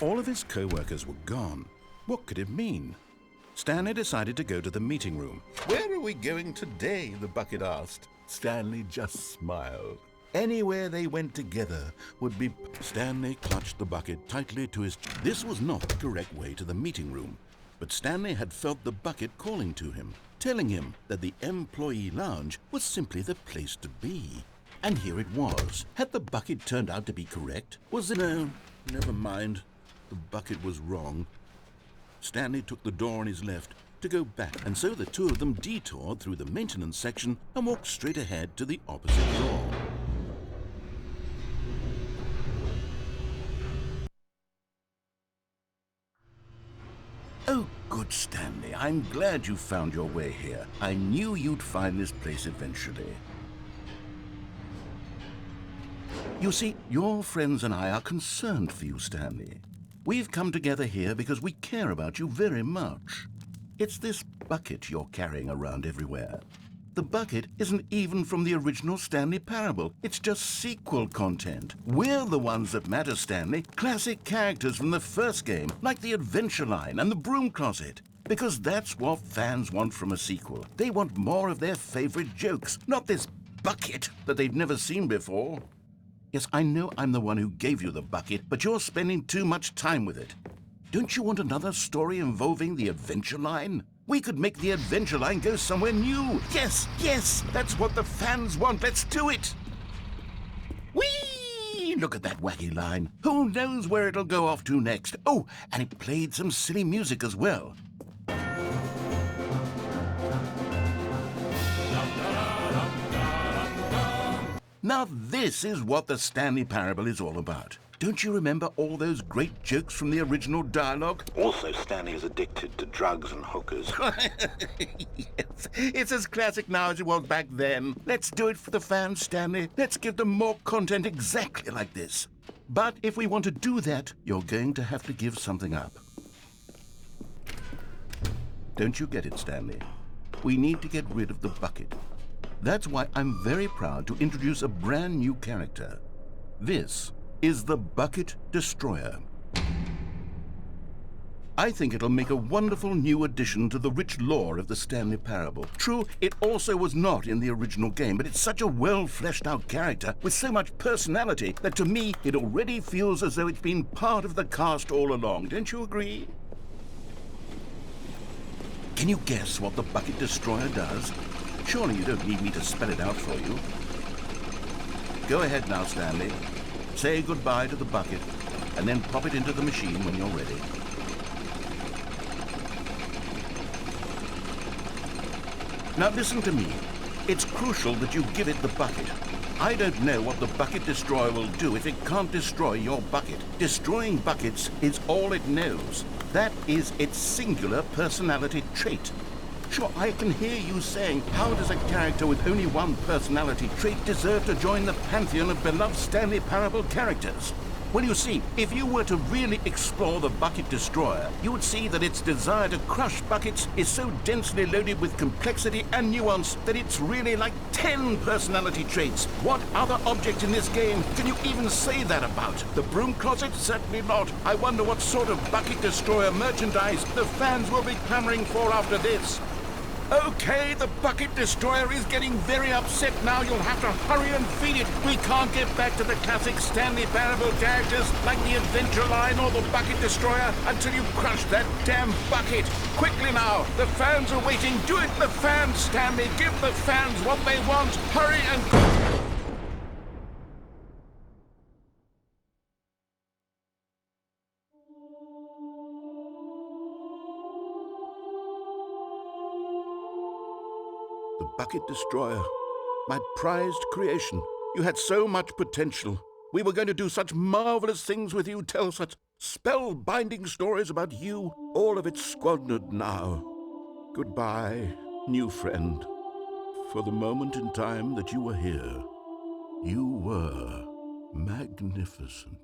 All of his co-workers were gone. What could it mean? Stanley decided to go to the meeting room. "Where are we going today?" the bucket asked. Stanley just smiled. Anywhere they went together would be... Stanley clutched the bucket tightly to his... This was not the correct way to the meeting room, but Stanley had felt the bucket calling to him, telling him that the employee lounge was simply the place to be. And here it was. Had the bucket turned out to be correct? Was it... No, never mind. The bucket was wrong. Stanley took the door on his left to go back, and so the two of them detoured through the maintenance section and walked straight ahead to the opposite door. "Oh, good, Stanley. I'm glad you found your way here. I knew you'd find this place eventually." You see, your friends and I are concerned for you, Stanley. We've come together here because we care about you very much. It's this bucket you're carrying around everywhere. The bucket isn't even from the original Stanley Parable. It's just sequel content. We're the ones that matter, Stanley. Classic characters from the first game, like the Adventure Line and the Broom Closet. Because that's what fans want from a sequel. They want more of their favorite jokes, not this bucket that they've never seen before. Yes, I know I'm the one who gave you the bucket, but you're spending too much time with it. Don't you want another story involving the Adventure Line? We could make the Adventure Line go somewhere new. Yes, yes, that's what the fans want. Let's do it. Whee! Look at that wacky line. Who knows where it'll go off to next? Oh, and it played some silly music as well. Now this is what the Stanley Parable is all about. Don't you remember all those great jokes from the original dialogue? Also, Stanley is addicted to drugs and hookers. Yes, it's as classic now as it was back then. Let's do it for the fans, Stanley. Let's give them more content exactly like this. But if we want to do that, you're going to have to give something up. Don't you get it, Stanley? We need to get rid of the bucket. That's why I'm very proud to introduce a brand new character. This is the Bucket Destroyer. I think it'll make a wonderful new addition to the rich lore of the Stanley Parable. True, it also was not in the original game, but it's such a well-fleshed-out character with so much personality that to me it already feels as though it's been part of the cast all along. Don't you agree? Can you guess what the Bucket Destroyer does? Surely you don't need me to spell it out for you. Go ahead now, Stanley. Say goodbye to the bucket, and then pop it into the machine when you're ready. Now listen to me. It's crucial that you give it the bucket. I don't know what the Bucket Destroyer will do if it can't destroy your bucket. Destroying buckets is all it knows. That is its singular personality trait. Sure, I can hear you saying, how does a character with only one personality trait deserve to join the pantheon of beloved Stanley Parable characters? Well, you see, if you were to really explore the Bucket Destroyer, you would see that its desire to crush buckets is so densely loaded with complexity and nuance that it's really like 10 personality traits. What other object in this game can you even say that about? The Broom Closet? Certainly not. I wonder what sort of Bucket Destroyer merchandise the fans will be clamoring for after this. Okay, the Bucket Destroyer is getting very upset now. You'll have to hurry and feed it. We can't get back to the classic Stanley Parable characters like the Adventure Line or the Bucket Destroyer until you crush that damn bucket. Quickly now, the fans are waiting. Do it, the fans, Stanley. Give the fans what they want. Hurry and... The Bucket Destroyer, my prized creation. You had so much potential. We were going to do such marvelous things with you, tell such spellbinding stories about you. All of it squandered now. Goodbye, new friend. For the moment in time that you were here, you were magnificent.